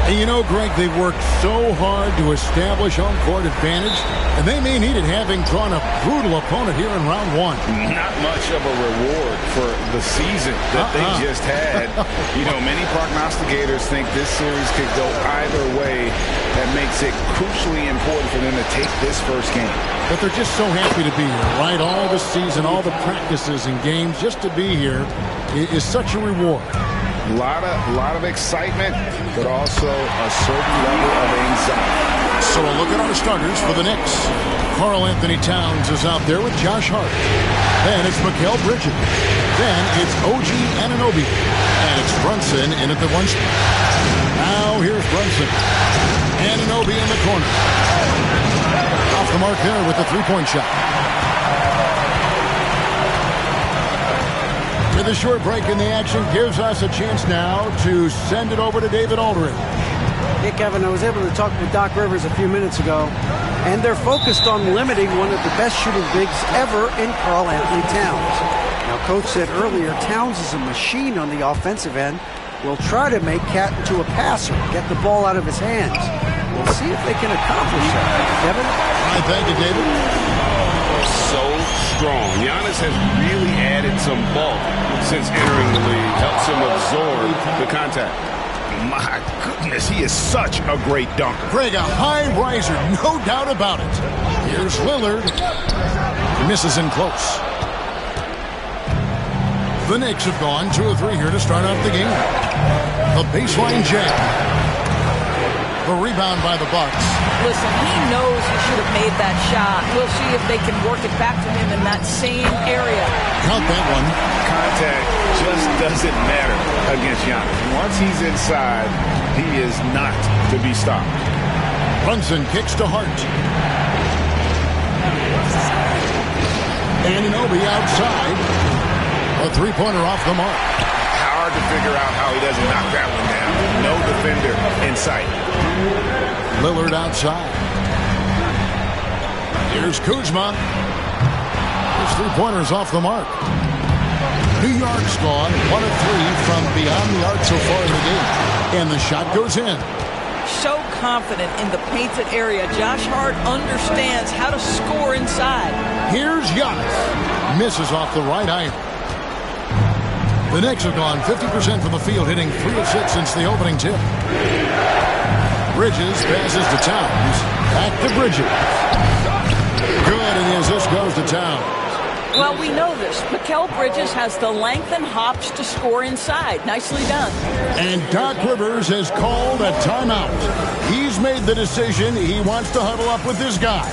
And you know, Greg, they've worked so hard to establish home court advantage, and they may need it having drawn a brutal opponent here in round one. Not much of a reward for the season that they just had. You know, many prognosticators think this series could go either way. That makes it crucially important for them to take this first game. But they're just so happy to be here, right? All the season, all the practices and games, just to be here is such a reward. A lot of excitement, but also a certain level of anxiety. So a look at our starters for the Knicks. Karl Anthony Towns is out there with Josh Hart. Then it's Mikal Bridges. Then it's OG Anunoby. And it's Brunson in at the one spot. Now here's Brunson. Anunoby in the corner. Off the mark there with the three-point shot. With a short break in the action gives us a chance now to send it over to David Aldridge. Hey, Kevin, I was able to talk with Doc Rivers a few minutes ago, and they're focused on limiting one of the best shooting bigs ever in Karl Anthony Towns. Now, Coach said earlier, Towns is a machine on the offensive end. We'll try to make Cat into a passer, get the ball out of his hands. We'll see if they can accomplish that. Kevin? All right, thank you, David. So strong. Giannis has really added some bulk since entering the league. Helps him absorb the contact. My goodness, he is such a great dunker. Greg, a high riser, no doubt about it. Here's Lillard. He misses in close. The Knicks have gone 2 of 3 here to start off the game. The baseline jam. The rebound by the Bucks. Listen, he knows he should have made that shot. We'll see if they can work it back to him in that same area. Count that one. Contact just doesn't matter against Giannis. Once he's inside, he is not to be stopped. Brunson kicks to Hart. Anunoby outside. A three-pointer off the mark. Hard to figure out how he doesn't knock that one down. No defender in sight. Lillard outside. Here's Kuzma. His three-pointers off the mark. New York's gone 1 of 3 from beyond the arc so far in the game. And the shot goes in. So confident in the painted area. Josh Hart understands how to score inside. Here's Giannis. Misses off the right iron. The Knicks have gone 50% from the field, hitting 3 of 6 since the opening tip. Bridges passes to Towns. Back to Bridges. Good, and the assist goes to Towns. Well, we know this. Mikal Bridges has the length and hops to score inside. Nicely done. And Doc Rivers has called a timeout. He's made the decision. He wants to huddle up with his guy.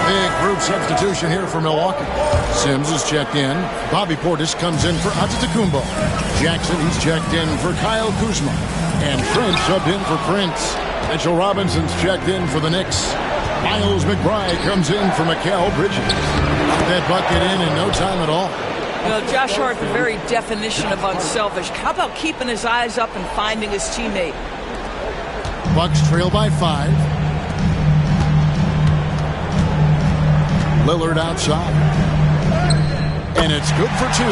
Big group substitution here for Milwaukee. Sims is checked in. Bobby Portis comes in for Antetokounmpo. Jackson, he's checked in for Kyle Kuzma. And Trent subbed in for Prince. Mitchell Robinson's checked in for the Knicks. Miles McBride comes in for Mikal Bridges. That bucket in no time at all. You know, Josh Hart, the very definition of unselfish. How about keeping his eyes up and finding his teammate? Bucks trail by 5. Lillard outside. And it's good for 2.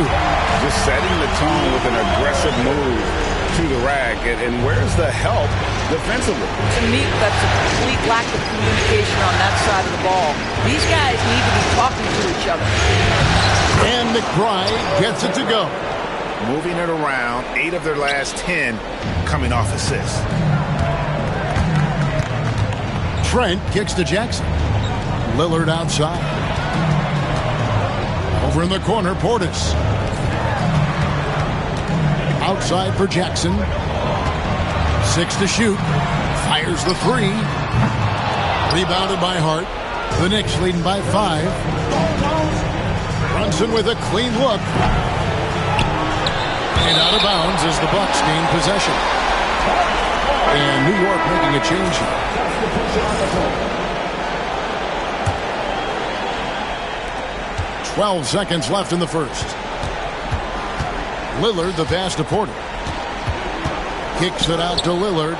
Just setting the tone with an aggressive move to the rack. And where's the help defensively? To me, that's a complete lack of communication on that side of the ball. These guys need to be talking to each other. And McBride gets it to go. Moving it around, 8 of their last 10 coming off assists. Trent kicks to Jackson. Lillard outside. Over in the corner, Portis. Outside for Jackson. 6 to shoot. Fires the 3. Rebounded by Hart. The Knicks leading by 5. Brunson with a clean look. And out of bounds as the Bucks gain possession. And New York making a change here. 12 seconds left in the first. Lillard, the pass to Porter. Kicks it out to Lillard.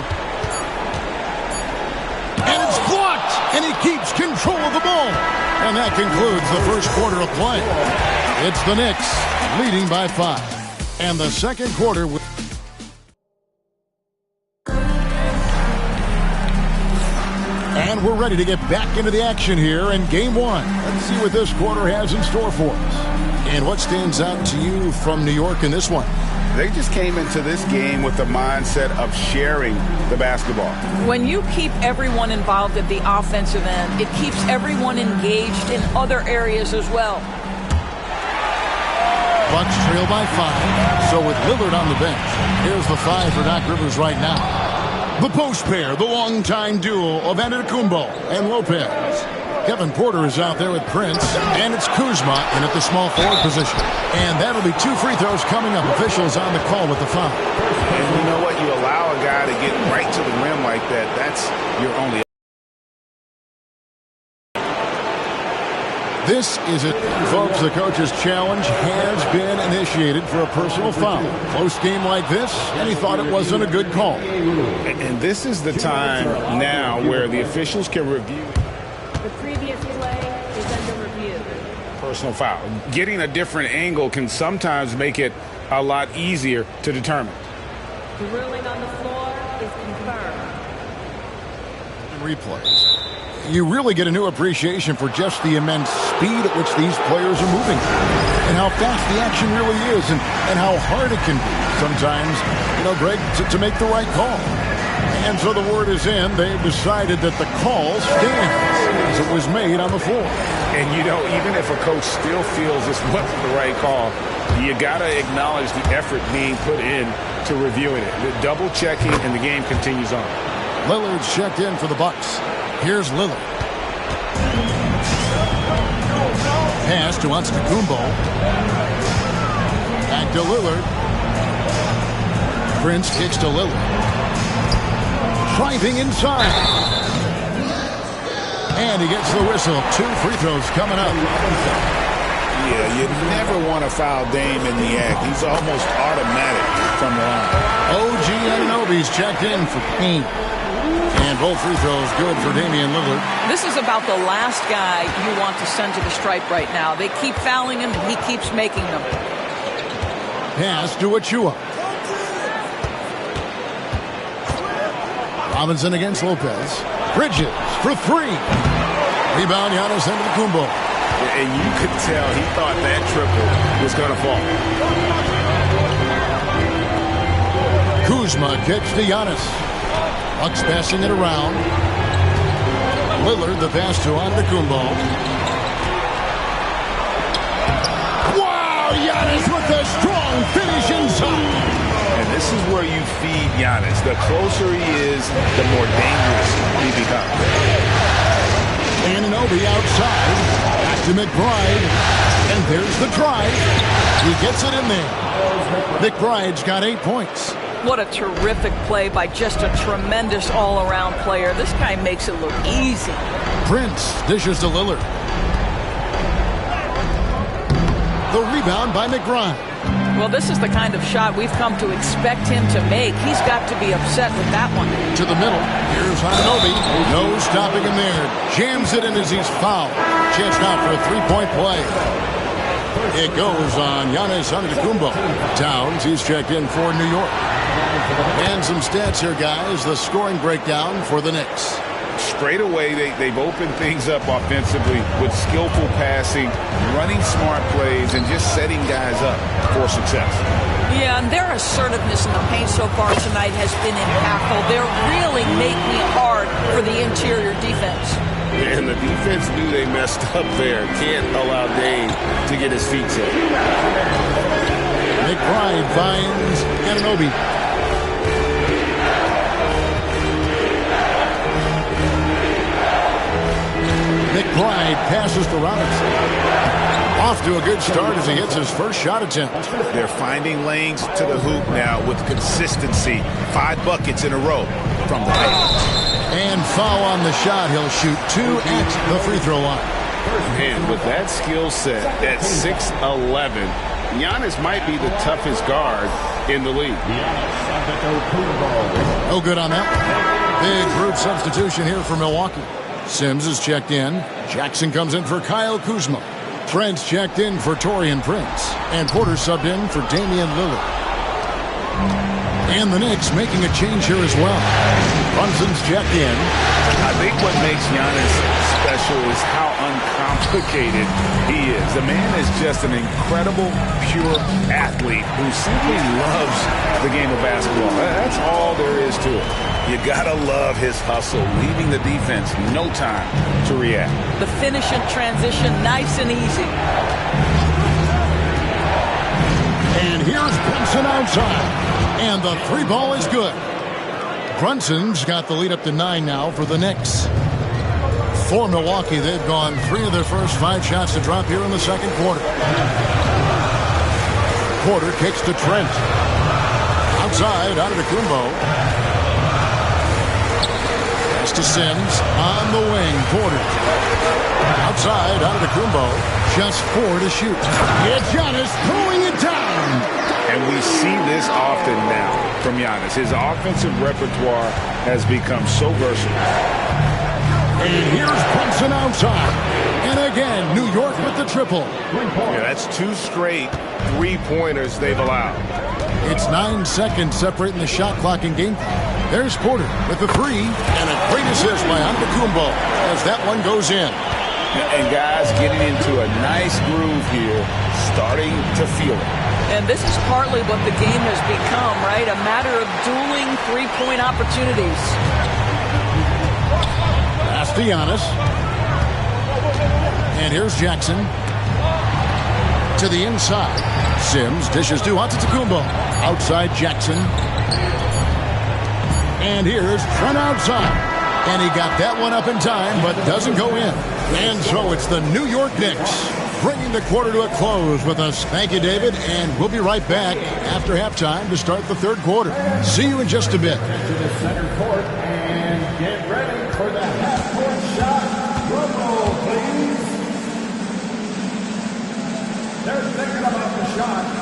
And it's blocked! And he keeps control of the ball. And that concludes the first quarter of play. It's the Knicks leading by 5. And the second quarter. And we're ready to get back into the action here in game one. Let's see what this quarter has in store for us. And what stands out to you from New York in this one? They just came into this game with the mindset of sharing the basketball. When you keep everyone involved at the offensive end, it keeps everyone engaged in other areas as well. Bucks trail by 5. So with Lillard on the bench, here's the 5 for Doc Rivers right now. The post pair, the longtime duo of Antetokounmpo and Lopez. Kevin Porter is out there with Prince, and it's Kuzma in at the small forward position. And that'll be 2 free throws coming up. Officials on the call with the foul. And you know what? You allow a guy to get right to the rim like that. That's your only. This is it, folks. The coach's challenge has been initiated for a personal foul. Close game like this, and he thought it wasn't a good call. And this is the time now where the officials can review. The previous play is under review. Personal foul. Getting a different angle can sometimes make it a lot easier to determine. The ruling on the floor is confirmed. Replays. You really get a new appreciation for just the immense speed at which these players are moving and how fast the action really is and how hard it can be sometimes, Greg, to make the right call. And so the word is in. They've decided that the call stands as it was made on the floor. And, even if a coach still feels this wasn't the right call, you got to acknowledge the effort being put in to reviewing it. The double checking, and the game continues on. Lillard's checked in for the Bucks. Here's Lillard. Pass to Antetokounmpo. Back to Lillard. Prince kicks to Lillard. Driving inside. And he gets the whistle. 2 free throws coming up. Yeah, you never want to foul Dame in the act. He's almost automatic from the line. OG Anunoby's checked in for Payne. And both free throws good for Damian Lillard. This is about the last guy you want to send to the stripe right now. They keep fouling him, and he keeps making them. Pass to Achua. Robinson against Lopez. Bridges for 3. Rebound, Giannis Antetokounmpo. And you could tell he thought that triple was going to fall. Kuzma kicks to Giannis. Bucks passing it around. Lillard, the pass to Antetokounmpo. Wow, Giannis with a strong finish inside. And this is where you feed Giannis. The closer he is, the more dangerous he becomes. Anunoby outside. Back to McBride. And there's the drive. He gets it in there. McBride's got 8 points. What a terrific play by just a tremendous all-around player. This guy makes it look easy. Prince dishes to Lillard. The rebound by McBride. Well, this is the kind of shot we've come to expect him to make. He's got to be upset with that one. To the middle. Here's Anunoby. No stopping him there. Jams it in as he's fouled. Chance now for a 3-point play. It goes on Giannis Antetokounmpo. Towns, he's checked in for New York. And some stats here, guys. The scoring breakdown for the Knicks. Straight away, they've opened things up offensively with skillful passing, running smart plays, and just setting guys up for success. Yeah, and their assertiveness in the paint so far tonight has been impactful. They're really making it hard for the interior defense. And the defense knew they messed up there. Can't allow Dame to get his feet set. McBride finds Anunoby. McBride passes to Robinson. Off to a good start as he hits his first shot attempt. They're finding lanes to the hoop now with consistency. 5 buckets in a row from the paint. And foul on the shot. He'll shoot 2 at the free throw line. And with that skill set at 6'11", Giannis might be the toughest guard in the league. No good on that. Big group substitution here for Milwaukee. Sims is checked in. Jackson comes in for Kyle Kuzma. Trent's checked in for Taurean Prince. And Porter subbed in for Damian Lillard. And the Knicks making a change here as well. Brunson's checked in. I think what makes Giannis special is how uncomplicated he is. The man is just an incredible, pure athlete who simply loves the game of basketball. That's all there is to it. You gotta love his hustle, leaving the defense no time to react. The finish and transition, nice and easy. And here's Brunson outside. And the three ball is good. Brunson's got the lead up to 9 now for the Knicks. For Milwaukee, they've gone 3 of their first 5 shots to drop here in the second quarter. Porter kicks to Trent. Outside, out of the Kumbo. Pass to Sims. On the wing, Porter. Outside, out of the Kumbo. Just 4 to shoot. It's Giannis throwing it down. And we see this often now from Giannis. His offensive repertoire has become so versatile. And here's Brunson outside. And again, New York with the triple. Yeah, that's 2 straight three-pointers they've allowed. It's 9 seconds separating the shot clock and game clock. There's Porter with the 3. And a great assist by Antetokounmpo as that one goes in. And guys getting into a nice groove here, starting to feel it. And this is partly what the game has become, right? A matter of dueling three-point opportunities. Pass to Giannis. And here's Jackson. To the inside. Sims dishes to Antetokounmpo. Outside Jackson. And here's Trent outside. And he got that one up in time, but doesn't go in. And so it's the New York Knicks bringing the quarter to a close with us. Thank you, David, and we'll be right back after halftime to start the third quarter. See you in just a bit. To the center court and get ready for the half-court shot. Drum roll, please. They're thinking about the shot.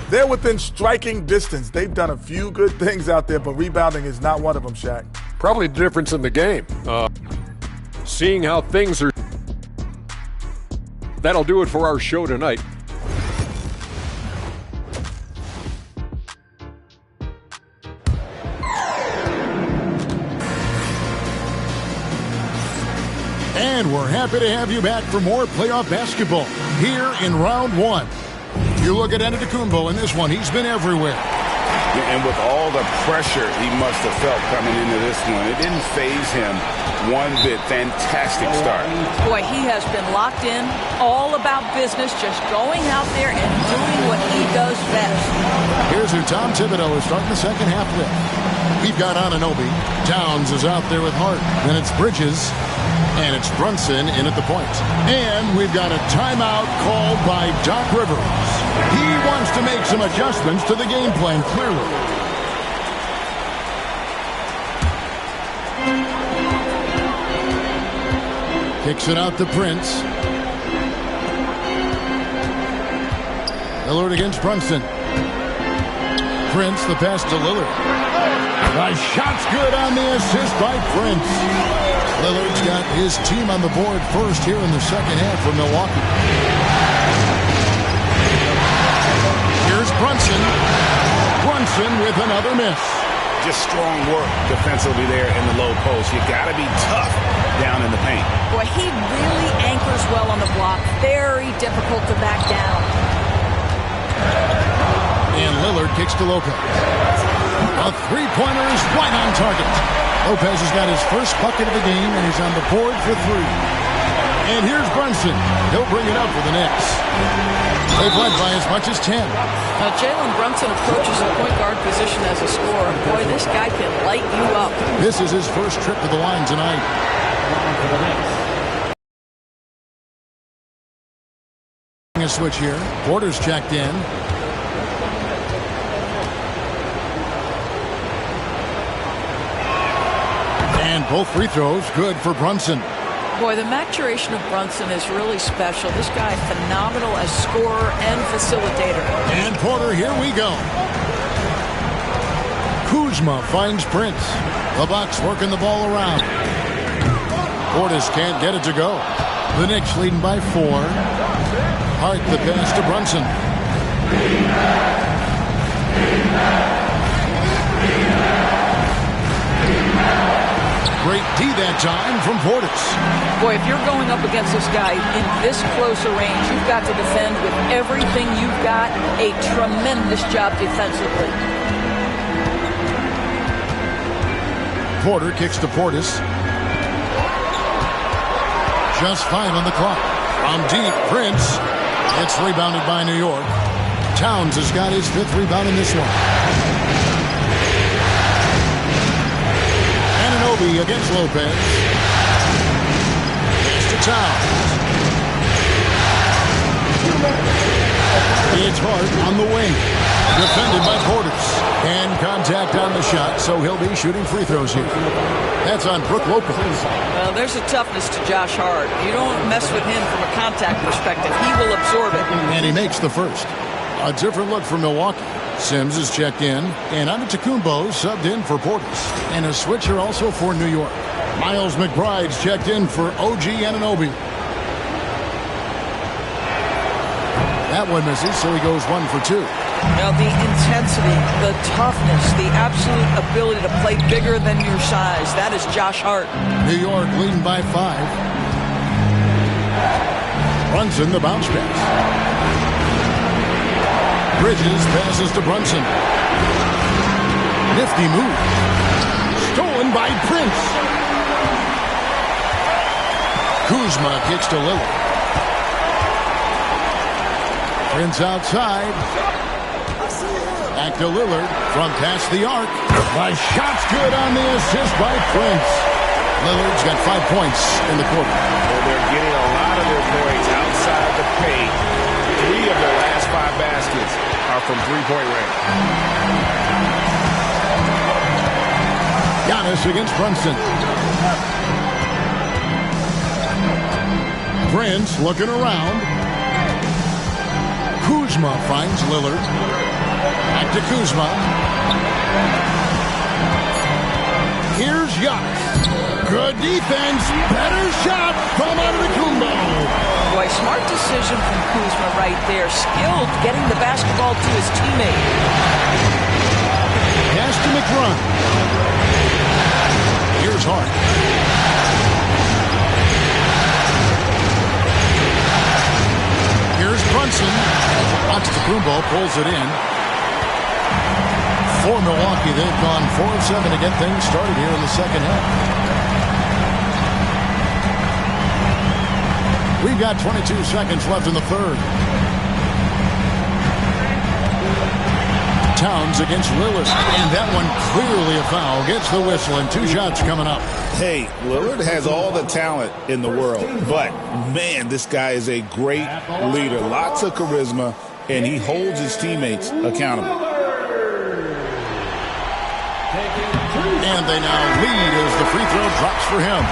They're within striking distance. They've done a few good things out there, but rebounding is not one of them, Shaq. Probably the difference in the game. Seeing how things are. That'll do it for our show tonight. And we're happy to have you back for more playoff basketball here in round 1. You look at Antetokounmpo in this one, he's been everywhere. And with all the pressure he must have felt coming into this one, it didn't faze him one bit. Fantastic start. Boy, he has been locked in, all about business, just going out there and doing what he does best. Here's who Tom Thibodeau is starting the second half with. We've got Anunoby. Towns is out there with Hart. Then it's Bridges. And it's Brunson in at the point. And we've got a timeout called by Doc Rivers. He wants to make some adjustments to the game plan, clearly. Kicks it out to Prince. Lillard against Brunson. Prince, the pass to Lillard. The shot's good on the assist by Prince. Lillard's got his team on the board first here in the second half for Milwaukee. Here's Brunson. Brunson with another miss. Just strong work defensively there in the low post. You got to be tough down in the paint. Boy, he really anchors well on the block. Very difficult to back down. And Lillard kicks to Lopez. A three-pointer is right on target. Lopez has got his first bucket of the game, and he's on the board for 3. And here's Brunson. He'll bring it up for the Knicks. They've led by as much as 10. Now, Jalen Brunson approaches the point guard position as a scorer. Boy, this guy can light you up. This is his first trip to the line tonight. A switch here. Porter's checked in. And both free throws good for Brunson. Boy, the maturation of Brunson is really special. This guy, phenomenal as scorer and facilitator. And Porter, here we go. Kuzma finds Prince. The Bucks working the ball around. Portis can't get it to go. The Knicks leading by 4. Hart the pass to Brunson. Great D that time from Portis. Boy, if you're going up against this guy in this close a range, you've got to defend with everything you've got. A tremendous job defensively. Porter kicks to Portis. Just 5 on the clock. From deep, Prince. It's rebounded by New York. Towns has got his 5th rebound in this one. Anunoby against Lopez. Pass to Towns. It's Hart on the wing. Defended by Portis. And contact on the shot, so he'll be shooting free throws here. That's on Brook Lopez. Well, there's a toughness to Josh Hart. You don't mess with him from a contact perspective. He will absorb it. And he makes the first. A different look for Milwaukee. Sims is checked in, and Antetokounmpo subbed in for Portis. And a switcher also for New York. Miles McBride's checked in for OG Anunoby. That one misses, so he goes 1 for 2. Now, the intensity, the toughness, the absolute ability to play bigger than your size, that is Josh Hart. New York leading by 5. Brunson, the bounce pass. Bridges passes to Brunson. Nifty move. Stolen by Prince. Kuzma kicks to Lillard. Prince outside. Back to Lillard from past the arc. The shot's good on the assist by Prince. Lillard's got 5 points in the quarter. Well, they're getting a lot of their points outside the paint. 3 of their last 5 baskets are from three-point range. Giannis against Brunson. Prince looking around. Kuzma finds Lillard. Back to Kuzma. Here's Giannis. Good defense. Better shot from Antetokounmpo. Boy, smart decision from Kuzma right there. Skilled getting the basketball to his teammate. Pass to McBride. Here's Hart. Here's Brunson. Antetokounmpo pulls it in. For Milwaukee, they've gone 4 of 7 to get things started here in the second half. We've got 22 seconds left in the third. Towns against Lillard. And that one clearly a foul. Gets the whistle and 2 shots coming up. Hey, Lillard has all the talent in the world. But, man, this guy is a great leader. Lots of charisma. And he holds his teammates accountable. And they now lead as the free throw drops for him.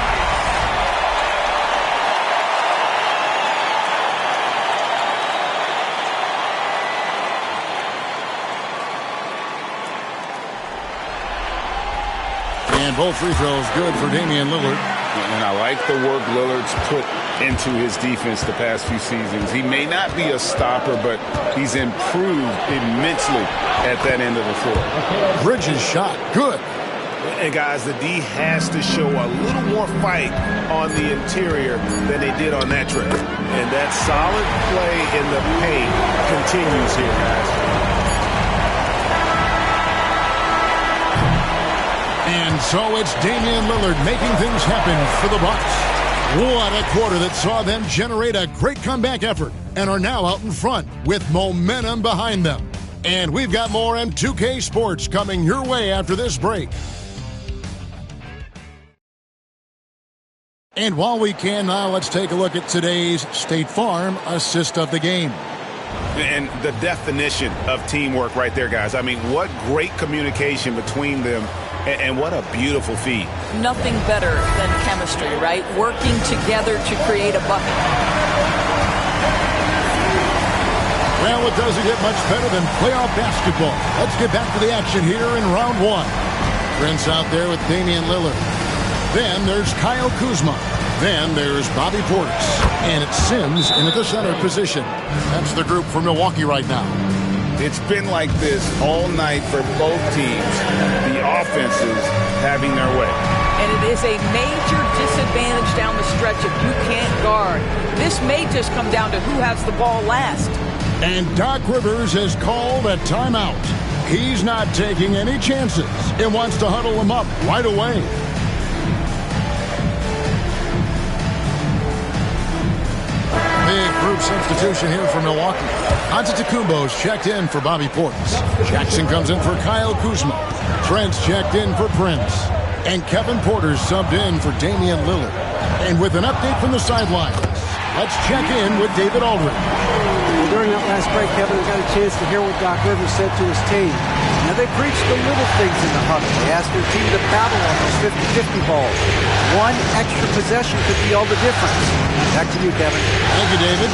And both free throws good for Damian Lillard. And I like the work Lillard's put into his defense the past few seasons. He may not be a stopper, but he's improved immensely at that end of the floor. Bridges shot. Good. And, guys, the D has to show a little more fight on the interior than they did on that trip. And that solid play in the paint continues here, guys. And so it's Damian Lillard making things happen for the Bucks. What a quarter that saw them generate a great comeback effort and are now out in front with momentum behind them. And we've got more M2K Sports coming your way after this break. And while we can now, let's take a look at today's State Farm assist of the game. And the definition of teamwork right there, guys. I mean, what great communication between them And what a beautiful feat. Nothing better than chemistry, right? Working together to create a bucket. Well, it doesn't get much better than playoff basketball. Let's get back to the action here in round one. Prince out there with Damian Lillard. Then there's Kyle Kuzma. Then there's Bobby Portis. And it's Sims in at the center position. That's the group for Milwaukee right now. It's been like this all night for both teams. The offenses having their way. And it is a major disadvantage down the stretch if you can't guard. This may just come down to who has the ball last. And Doc Rivers has called a timeout. He's not taking any chances and wants to huddle them up right away. Big group substitution here for Milwaukee. Antetokounmpo's checked in for Bobby Portis. Jackson comes in for Kyle Kuzma. Trent's checked in for Prince. And Kevin Porter's subbed in for Damian Lillard. And with an update from the sidelines, let's check in with David Aldridge. Well, during that last break, Kevin, I got a chance to hear what Doc Rivers said to his team. Now, they preached the little things in the huddle. They asked their team to battle on those 50-50 balls. One extra possession could be all the difference. Back to you, Kevin. Thank you, David.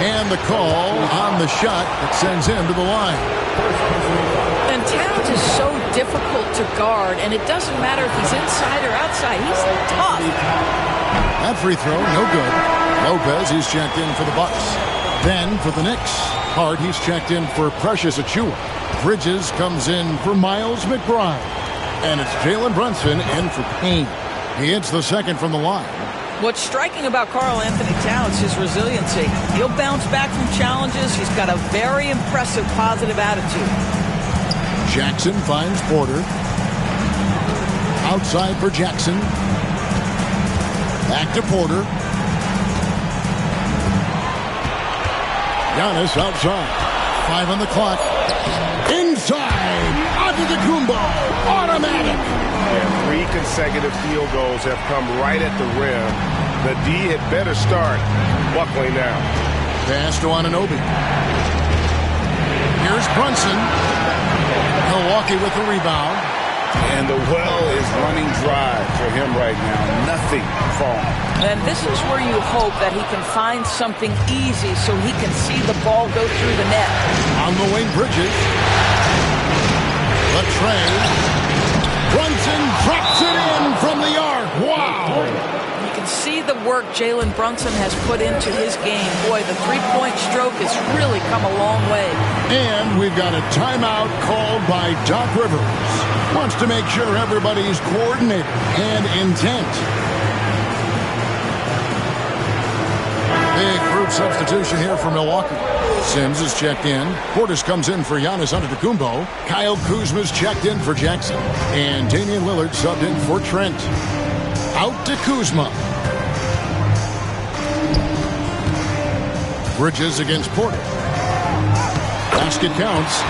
And the call on the shot that sends him to the line. And Towns is so difficult to guard, and it doesn't matter if he's inside or outside. He's tough. That free throw, no good. Lopez, he's checked in for the Bucks. Then for the Knicks, Hart, he's checked in for Precious Achiuwa. Bridges comes in for Miles McBride. And it's Jalen Brunson in for Payne. He hits the second from the line. What's striking about Karl Anthony Towns is his resiliency. He'll bounce back from challenges. He's got a very impressive positive attitude. Jackson finds Porter. Outside for Jackson. Back to Porter. Giannis outside. 5 on the clock. Inside. Antetokounmpo. Automatic. Yeah, 3 consecutive field goals have come right at the rim. The D had better start buckling down. Pass to Anunoby. Here's Brunson. Milwaukee with the rebound. And the well is running dry for him right now. Nothing falling. And this is where you hope that he can find something easy so he can see the ball go through the net. On the wing, Bridges. The tray. Brunson drops it in from the arc. Wow. You can see the work Jalen Brunson has put into his game. Boy, the three-point stroke has really come a long way. And we've got a timeout called by Doc Rivers. Wants to make sure everybody's coordinated and intent. Big group substitution here for Milwaukee. Sims is checked in. Portis comes in for Giannis Antetokounmpo. Kyle Kuzma's checked in for Jackson. And Damian Lillard subbed in for Trent. Out to Kuzma. Bridges against Porter. Basket counts.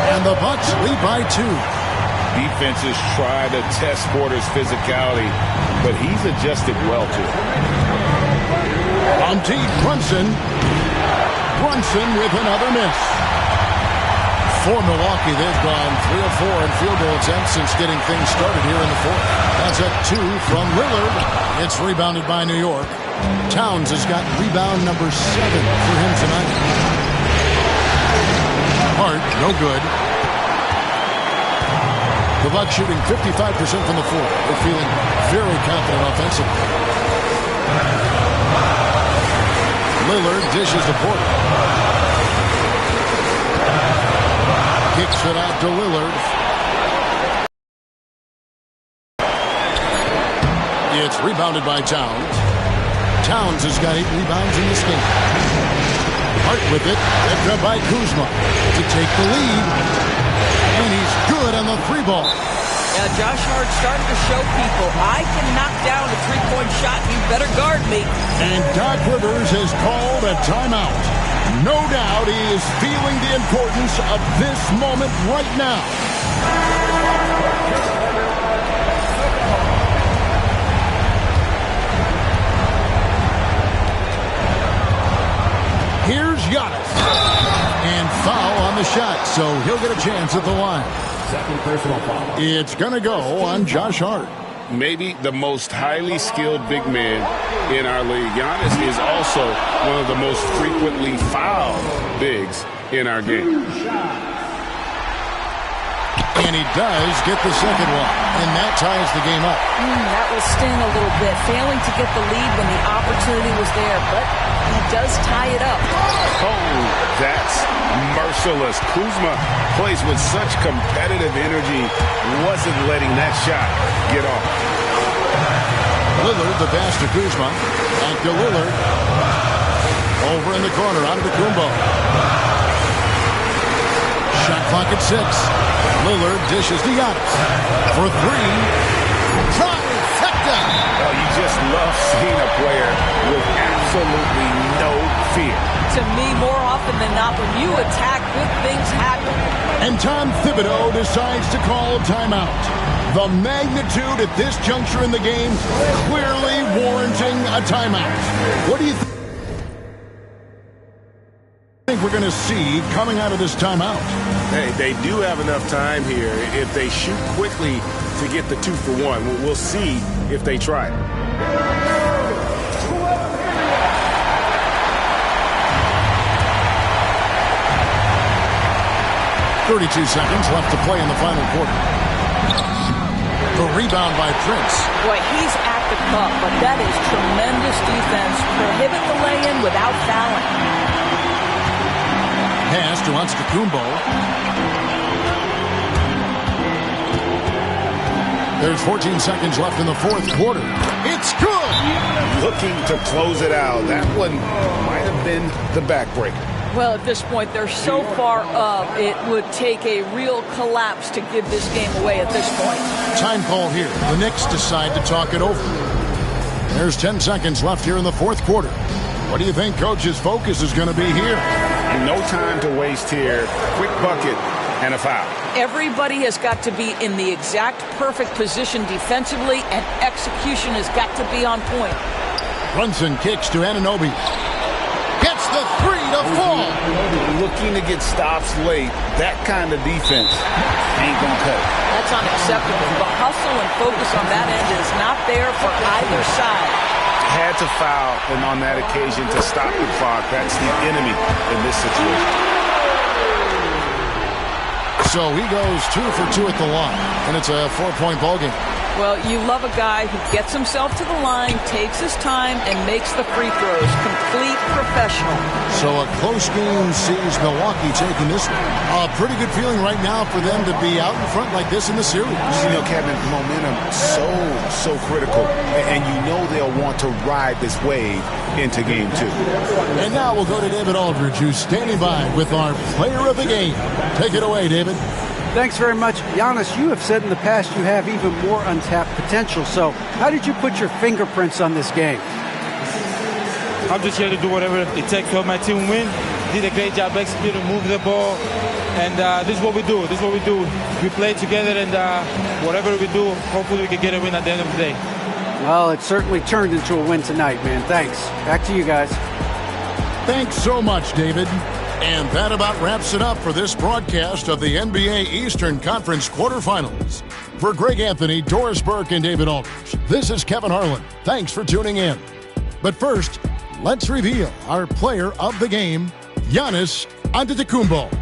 And the Bucks lead by 2. Defenses try to test Porter's physicality, but he's adjusted well to it. On T. Brunson. Brunson with another miss. For Milwaukee, they've gone 3 of 4 in field goal attempts since getting things started here in the fourth. That's a 2 from Lillard. It's rebounded by New York. Towns has got rebound number 7 for him tonight. Hart, no good. The Bucks shooting 55% from the floor. They're feeling very confident offensively. Lillard dishes to Porter. Kicks it out to Lillard. It's rebounded by Towns. Towns has got 8 rebounds in this game. Hart with it. Picked up by Kuzma to take the lead. And he's good on the 3 ball. Yeah, Josh Hart started to show people, I can knock down a three-point shot. You better guard me. And Doc Rivers has called a timeout. No doubt he is feeling the importance of this moment right now. Here's Giannis. And foul on the shot, so he'll get a chance at the line. Second personal foul. It's going to go on Josh Hart. Maybe the most highly skilled big man in our league. Giannis is also one of the most frequently fouled bigs in our game. And he does get the second one, and that ties the game up. That will sting a little bit, failing to get the lead when the opportunity was there, but he does tie it up. Oh, that's merciless. Kuzma plays with such competitive energy, wasn't letting that shot get off. Lillard, the pass to Kuzma. Back to Lillard. Over in the corner, out of the Kumbo. Shot clock at 6. Lillard dishes to Giannis for 3. Trifecta! Oh, you just love seeing a player with absolutely no fear. To me, more often than not, when you attack, good things happen. And Tom Thibodeau decides to call a timeout. The magnitude at this juncture in the game clearly warranting a timeout. What do you think we're going to see coming out of this timeout? Hey, they do have enough time here. If they shoot quickly to get the 2 for 1, we'll see if they try. 32 seconds left to play in the final quarter. The rebound by Prince. Boy, he's at the cup, but that is tremendous defense. Prohibit the lay-in without fouling. Pass to Antetokounmpo. There's 14 seconds left in the fourth quarter. It's good! Looking to close it out. That one might have been the backbreaker. Well, at this point, they're so far up, it would take a real collapse to give this game away at this point. Time call here. The Knicks decide to talk it over. There's 10 seconds left here in the fourth quarter. What do you think Coach's focus is going to be here? No time to waste here. Quick bucket and a foul. Everybody has got to be in the exact perfect position defensively, and execution has got to be on point. Brunson kicks to Anunoby. Gets the 3 to fall. Looking to get stops late. That kind of defense ain't going to cut it. That's unacceptable. The hustle and focus on that end is not there for either side. Had to foul, and on that occasion to stop the clock. That's the enemy in this situation. So he goes 2 for 2 at the line, and it's a 4-point ballgame. Well, you love a guy who gets himself to the line, takes his time, and makes the free throws. Complete professional. So a close game sees Milwaukee taking this one. A pretty good feeling right now for them to be out in front like this in the series. You know, Kevin, momentum so critical. And you know they'll want to ride this wave into game 2. And now we'll go to David Aldridge, who's standing by with our player of the game. Take it away, David. Thanks very much. Giannis, you have said in the past you have even more untapped potential. So how did you put your fingerprints on this game? I'm just here to do whatever it takes to help my team win. Did a great job executing, move the ball. And this is what we do. This is what we do. We play together, and whatever we do, hopefully we can get a win at the end of the day. Well, it certainly turned into a win tonight, man. Thanks. Back to you guys. Thanks so much, David. And that about wraps it up for this broadcast of the NBA Eastern Conference quarterfinals. For Greg Anthony, Doris Burke, and David Aldridge, this is Kevin Harlan. Thanks for tuning in. But first, let's reveal our player of the game, Giannis Antetokounmpo.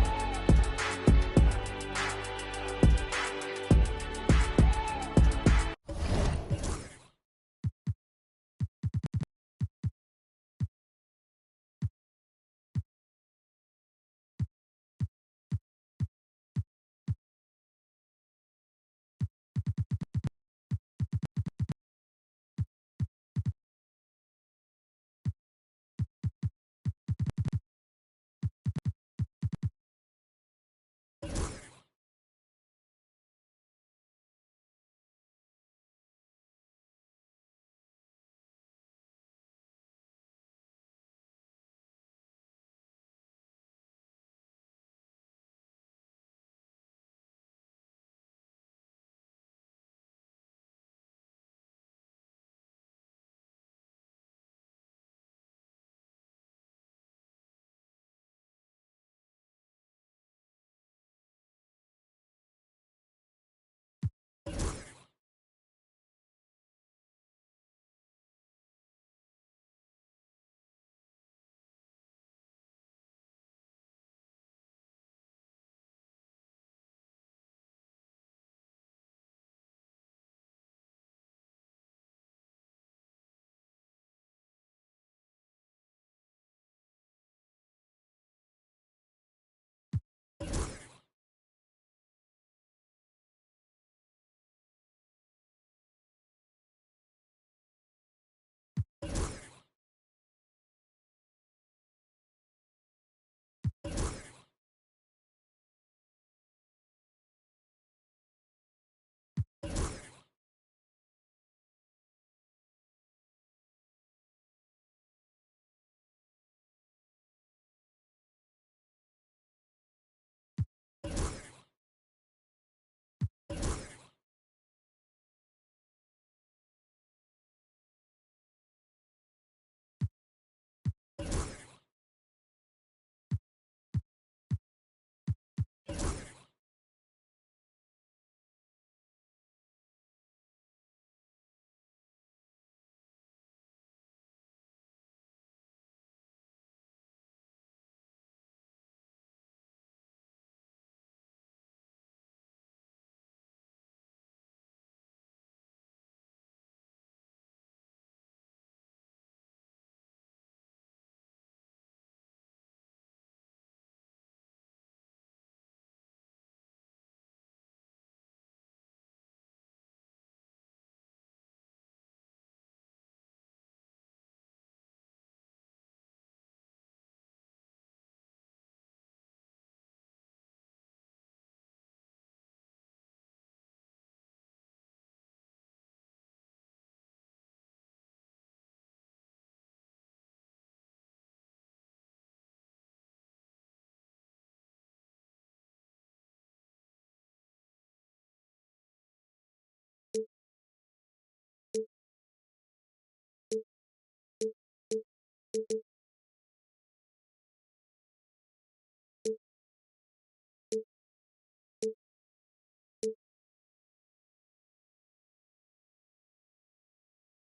you.